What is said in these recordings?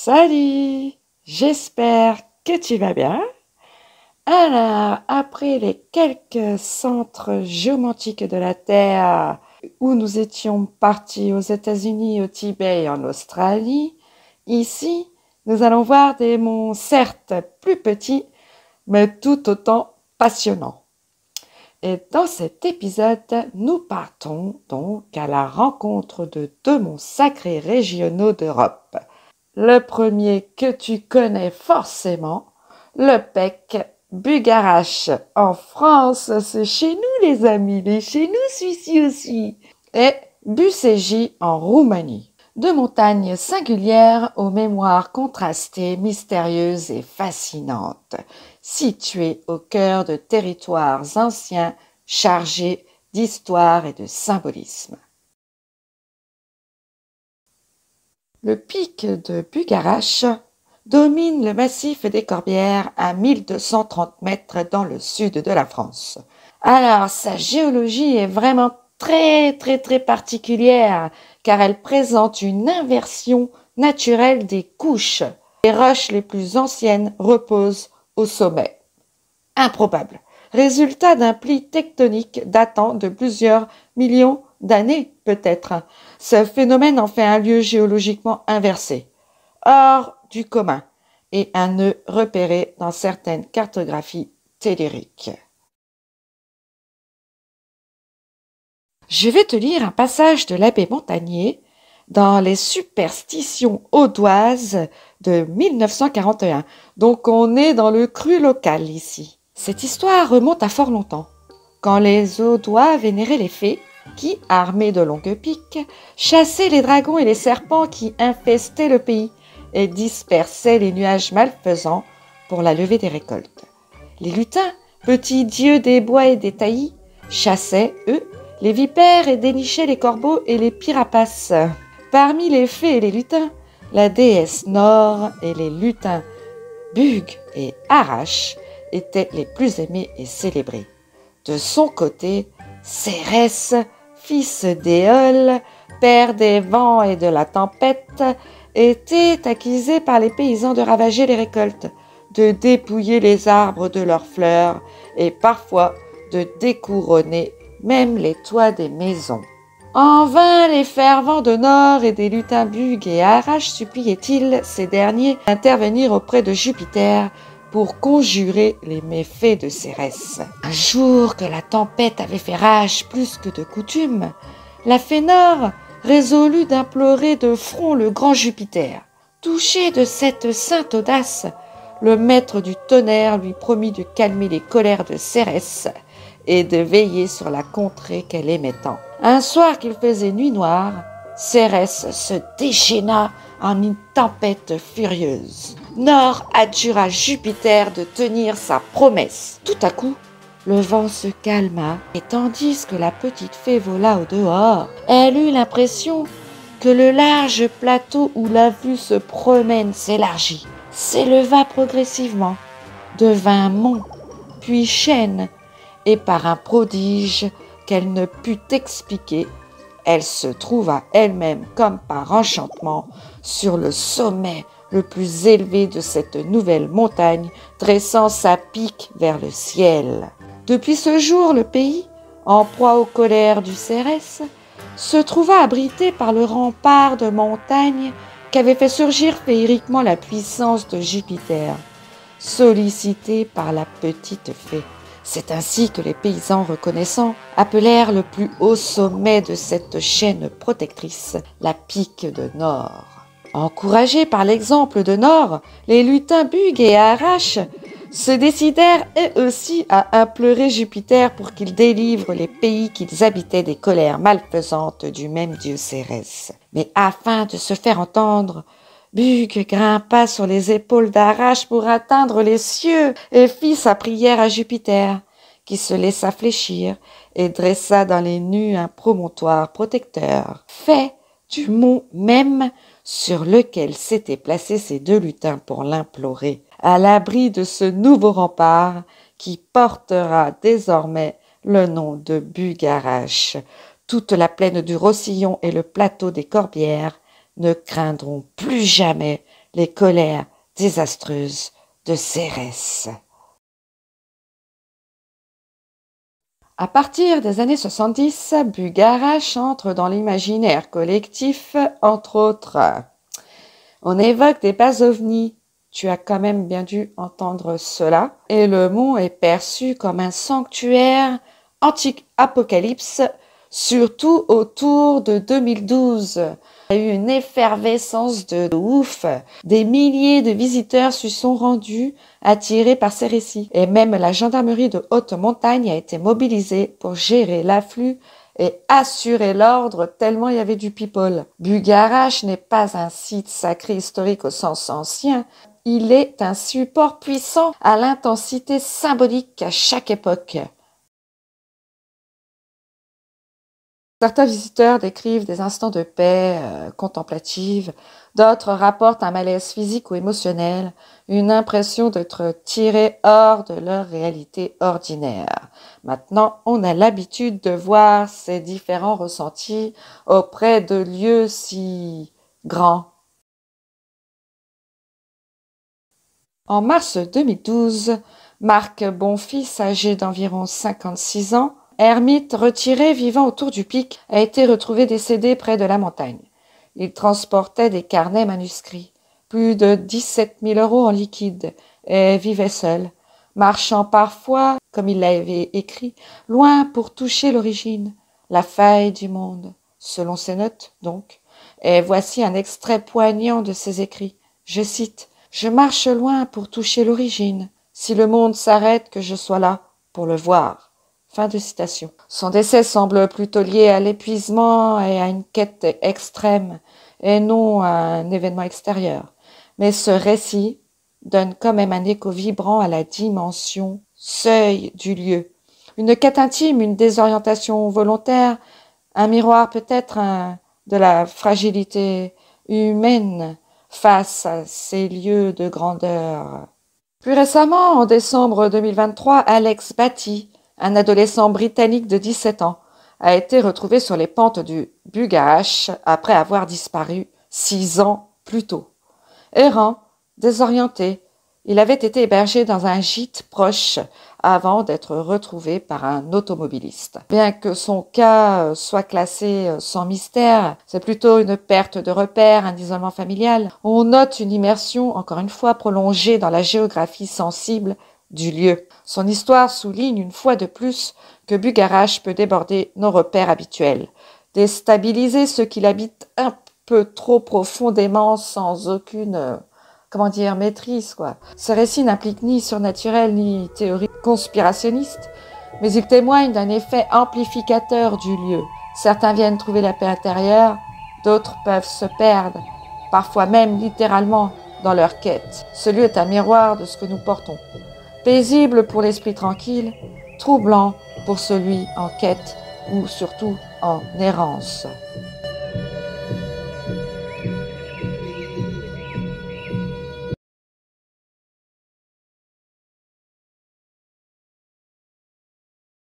Salut, j'espère que tu vas bien. Alors, après les quelques centres géomantiques de la Terre où nous étions partis aux États-Unis, au Tibet et en Australie, ici, nous allons voir des monts certes plus petits, mais tout autant passionnants. Et dans cet épisode, nous partons donc à la rencontre de deux monts sacrés régionaux d'Europe. Le premier que tu connais forcément, le Pec Bugarache. En France, c'est chez nous les amis, mais chez nous celui-ci aussi. Et Bucegi en Roumanie. Deux montagnes singulières aux mémoires contrastées, mystérieuses et fascinantes, situées au cœur de territoires anciens chargés d'histoire et de symbolisme. Le pic de Bugarache domine le massif des Corbières à 1230 mètres dans le sud de la France. Alors, sa géologie est vraiment très particulière car elle présente une inversion naturelle des couches. Les roches les plus anciennes reposent au sommet. Improbable. Résultat d'un pli tectonique datant de plusieurs millions d'années peut-être. Ce phénomène en fait un lieu géologiquement inversé, hors du commun, et un nœud repéré dans certaines cartographies telluriques. Je vais te lire un passage de l'abbé Montagnier dans les superstitions audoises de 1941. Donc on est dans le cru local ici. Cette histoire remonte à fort longtemps, quand les Audois vénéraient les fées qui, armés de longues piques, chassaient les dragons et les serpents qui infestaient le pays et dispersaient les nuages malfaisants pour la levée des récoltes. Les lutins, petits dieux des bois et des taillis, chassaient, eux, les vipères et dénichaient les corbeaux et les pirapaces. Parmi les fées et les lutins, la déesse Nord et les lutins Bug et Arache étaient les plus aimés et célébrés. De son côté, Cérès, fils d'Éole, père des vents et de la tempête, était accusé par les paysans de ravager les récoltes, de dépouiller les arbres de leurs fleurs et parfois de découronner même les toits des maisons. En vain, les fervents de Nord et des lutins Bug et Arache suppliaient-ils ces derniers d'intervenir auprès de Jupiter pour conjurer les méfaits de Cérès. Un jour que la tempête avait fait rage plus que de coutume, la fée Nord résolut d'implorer de front le grand Jupiter. Touché de cette sainte audace, le maître du tonnerre lui promit de calmer les colères de Cérès et de veiller sur la contrée qu'elle aimait tant. Un soir qu'il faisait nuit noire, Cérès se déchaîna en une tempête furieuse. Nord adjura Jupiter de tenir sa promesse. Tout à coup, le vent se calma et tandis que la petite fée vola au dehors, elle eut l'impression que le large plateau où la vue se promène s'élargit, s'éleva progressivement, devint mont, puis chaîne, et par un prodige qu'elle ne put expliquer, elle se trouva elle-même comme par enchantement sur le sommet le plus élevé de cette nouvelle montagne, dressant sa pique vers le ciel. Depuis ce jour, le pays, en proie aux colères du Cérès, se trouva abrité par le rempart de montagnes qu'avait fait surgir féeriquement la puissance de Jupiter, sollicitée par la petite fée. C'est ainsi que les paysans reconnaissants appelèrent le plus haut sommet de cette chaîne protectrice la pique de Nord. Encouragés par l'exemple de Nord, les lutins Bug et Arache se décidèrent eux aussi à implorer Jupiter pour qu'il délivre les pays qu'ils habitaient des colères malfaisantes du même dieu Cérès. Mais afin de se faire entendre, Bug grimpa sur les épaules d'Arache pour atteindre les cieux et fit sa prière à Jupiter, qui se laissa fléchir et dressa dans les nues un promontoire protecteur, fait du mont même sur lequel s'étaient placés ces deux lutins pour l'implorer, à l'abri de ce nouveau rempart qui portera désormais le nom de Bugarache. Toute la plaine du Roussillon et le plateau des Corbières ne craindront plus jamais les colères désastreuses de Cérès. À partir des années 70, Bugarach entre dans l'imaginaire collectif, entre autres. On évoque des bases ovnis. Tu as quand même bien dû entendre cela. Et le mont est perçu comme un sanctuaire anti-apocalypse, surtout autour de 2012. Il y a eu une effervescence de ouf. Des milliers de visiteurs se sont rendus, attirés par ces récits. Et même la gendarmerie de haute montagne a été mobilisée pour gérer l'afflux et assurer l'ordre tellement il y avait du people. Bugarach n'est pas un site sacré historique au sens ancien. Il est un support puissant à l'intensité symbolique à chaque époque. Certains visiteurs décrivent des instants de paix contemplative, d'autres rapportent un malaise physique ou émotionnel, une impression d'être tirés hors de leur réalité ordinaire. Maintenant, on a l'habitude de voir ces différents ressentis auprès de lieux si grands. En mars 2012, Marc Bonfils, âgé d'environ 56 ans, ermite retiré vivant autour du pic, a été retrouvé décédé près de la montagne. Il transportait des carnets manuscrits, plus de 17 000 € en liquide, et vivait seul, marchant parfois, comme il l'avait écrit, loin pour toucher l'origine, la faille du monde, selon ses notes donc. Et voici un extrait poignant de ses écrits. Je cite « Je marche loin pour toucher l'origine. Si le monde s'arrête, que je sois là pour le voir. » Fin de citation. Son décès semble plutôt lié à l'épuisement et à une quête extrême, et non à un événement extérieur. Mais ce récit donne quand même un écho vibrant à la dimension seuil du lieu. Une quête intime, une désorientation volontaire, un miroir peut-être de la fragilité humaine face à ces lieux de grandeur. Plus récemment, en décembre 2023, Alex Batty, un adolescent britannique de 17 ans, a été retrouvé sur les pentes du Bugarach après avoir disparu 6 ans plus tôt. Errant, désorienté, il avait été hébergé dans un gîte proche avant d'être retrouvé par un automobiliste. Bien que son cas soit classé sans mystère, c'est plutôt une perte de repères, un isolement familial. On note une immersion, encore une fois, prolongée dans la géographie sensible du lieu. Son histoire souligne une fois de plus que Bugarach peut déborder nos repères habituels, déstabiliser ceux qui l'habitent un peu trop profondément sans aucune maîtrise, quoi. Ce récit n'implique ni surnaturel ni théorie conspirationniste, mais il témoigne d'un effet amplificateur du lieu. Certains viennent trouver la paix intérieure, d'autres peuvent se perdre, parfois même littéralement dans leur quête. Ce lieu est un miroir de ce que nous portons. Paisible pour l'esprit tranquille, troublant pour celui en quête ou surtout en errance.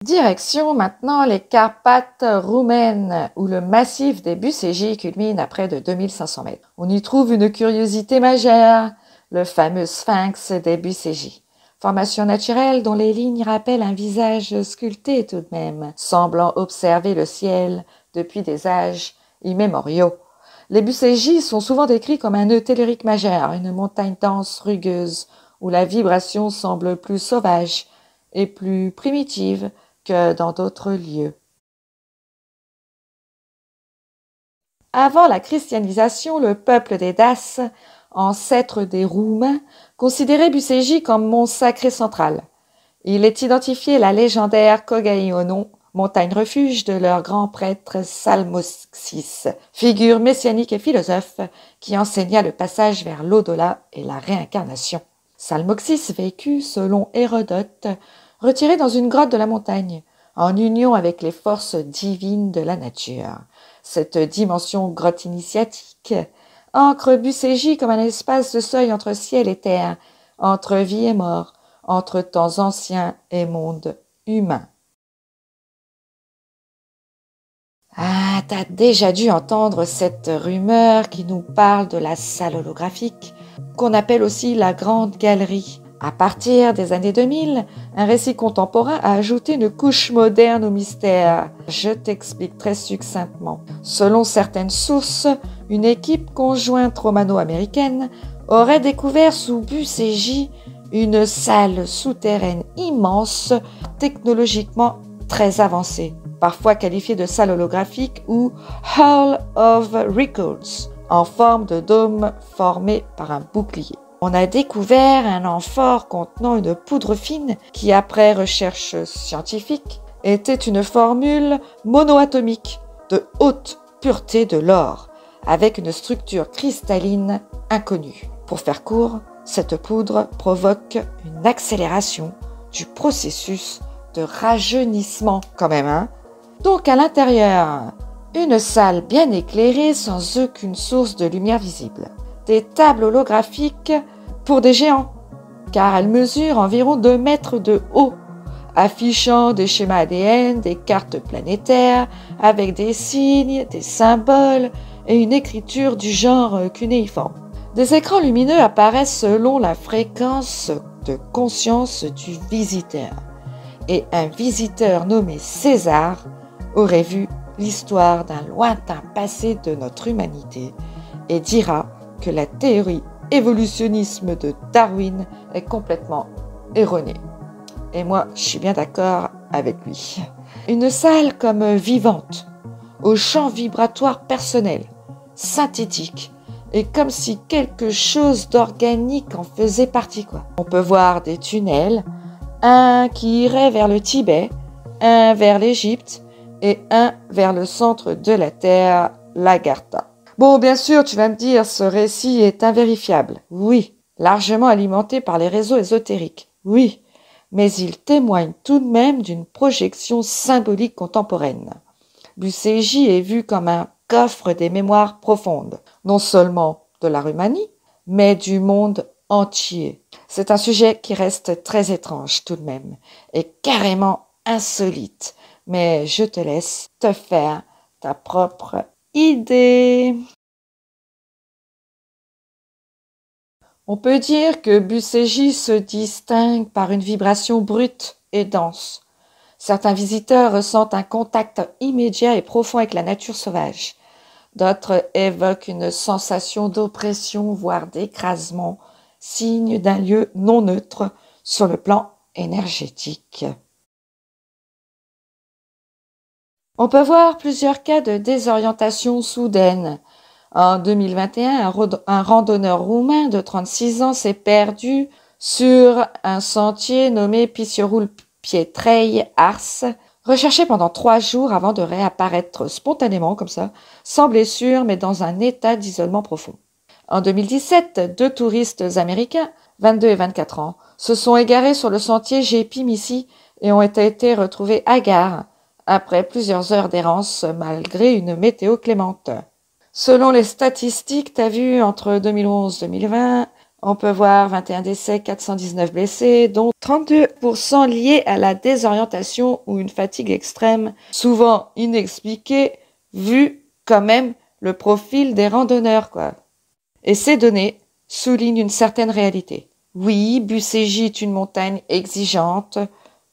Direction maintenant les Carpates roumaines, où le massif des Bucégi culmine à près de 2500 mètres. On y trouve une curiosité majeure, le fameux sphinx des Bucégi. Formation naturelle dont les lignes rappellent un visage sculpté tout de même, semblant observer le ciel depuis des âges immémoriaux. Les Bucégi sont souvent décrits comme un nœud tellurique majeur, une montagne dense, rugueuse, où la vibration semble plus sauvage et plus primitive que dans d'autres lieux. Avant la christianisation, le peuple des Daces, ancêtre des Roumains, considérait Bucégi comme mont sacré central. Il est identifié la légendaire Kogaionon, montagne refuge de leur grand prêtre Salmoxis, figure messianique et philosophe qui enseigna le passage vers l'au-delà et la réincarnation. Salmoxis vécut, selon Hérodote, retiré dans une grotte de la montagne, en union avec les forces divines de la nature. Cette dimension grotte initiatique ancre Bucégi comme un espace de seuil entre ciel et terre, entre vie et mort, entre temps anciens et monde humain. T'as déjà dû entendre cette rumeur qui nous parle de la salle holographique, qu'on appelle aussi la Grande Galerie. À partir des années 2000, un récit contemporain a ajouté une couche moderne au mystère. Je t'explique très succinctement. Selon certaines sources, une équipe conjointe romano-américaine aurait découvert sous Buscégis une salle souterraine immense, technologiquement très avancée, parfois qualifiée de salle holographique ou Hall of Records, en forme de dôme formé par un bouclier. On a découvert un amphore contenant une poudre fine qui, après recherche scientifique, était une formule monoatomique de haute pureté de l'or, avec une structure cristalline inconnue. Pour faire court, cette poudre provoque une accélération du processus de rajeunissement quand même, hein. Donc à l'intérieur, une salle bien éclairée sans aucune source de lumière visible. Des tables holographiques pour des géants, car elles mesurent environ 2 mètres de haut, affichant des schémas ADN, des cartes planétaires, avec des signes, des symboles et une écriture du genre cunéiforme. Des écrans lumineux apparaissent selon la fréquence de conscience du visiteur. Et un visiteur nommé César aurait vu l'histoire d'un lointain passé de notre humanité et dira que la théorie évolutionnisme de Darwin est complètement erronée. Et moi, je suis bien d'accord avec lui. Une salle comme vivante, au champ vibratoire personnel, synthétique, et comme si quelque chose d'organique en faisait partie, quoi. On peut voir des tunnels, un qui irait vers le Tibet, un vers l'Égypte et un vers le centre de la Terre, l'Agartha. Bon, bien sûr, tu vas me dire, ce récit est invérifiable. Oui, largement alimenté par les réseaux ésotériques. Oui, mais il témoigne tout de même d'une projection symbolique contemporaine. Buscégis est vu comme un coffre des mémoires profondes, non seulement de la Roumanie, mais du monde entier. C'est un sujet qui reste très étrange tout de même, et carrément insolite. Mais je te laisse te faire ta propre idée. On peut dire que Buscégis se distingue par une vibration brute et dense. Certains visiteurs ressentent un contact immédiat et profond avec la nature sauvage. D'autres évoquent une sensation d'oppression, voire d'écrasement, signe d'un lieu non neutre sur le plan énergétique. On peut voir plusieurs cas de désorientation soudaine. En 2021, un randonneur roumain de 36 ans s'est perdu sur un sentier nommé Piciorul Pietrei Ars, recherché pendant 3 jours avant de réapparaître spontanément comme ça, sans blessure mais dans un état d'isolement profond. En 2017, 2 touristes américains, 22 et 24 ans, se sont égarés sur le sentier Gépi-Missi et ont été retrouvés hagards après plusieurs heures d'errance malgré une météo clémente. Selon les statistiques, t'as vu, entre 2011 et 2020, on peut voir 21 décès, 419 blessés, dont 32% liés à la désorientation ou une fatigue extrême, souvent inexpliquée, vu quand même le profil des randonneurs, quoi. Et ces données soulignent une certaine réalité. Oui, Buscégis est une montagne exigeante,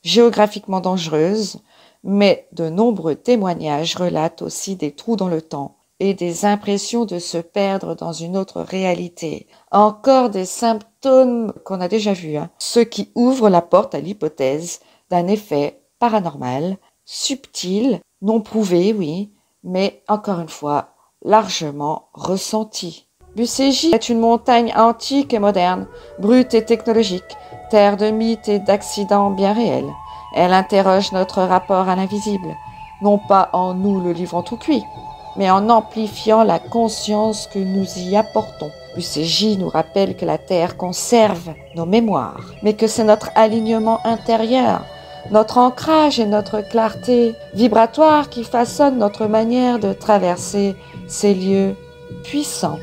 géographiquement dangereuse, mais de nombreux témoignages relatent aussi des trous dans le temps et des impressions de se perdre dans une autre réalité. Encore des symptômes qu'on a déjà vus, ce qui ouvre la porte à l'hypothèse d'un effet paranormal, subtil, non prouvé, oui, mais encore une fois, largement ressenti. Buscégis est une montagne antique et moderne, brute et technologique, terre de mythes et d'accidents bien réels. Elle interroge notre rapport à l'invisible, non pas en nous le livrant tout cuit, mais en amplifiant la conscience que nous y apportons. Buscégis nous rappelle que la Terre conserve nos mémoires, mais que c'est notre alignement intérieur, notre ancrage et notre clarté vibratoire qui façonnent notre manière de traverser ces lieux puissants.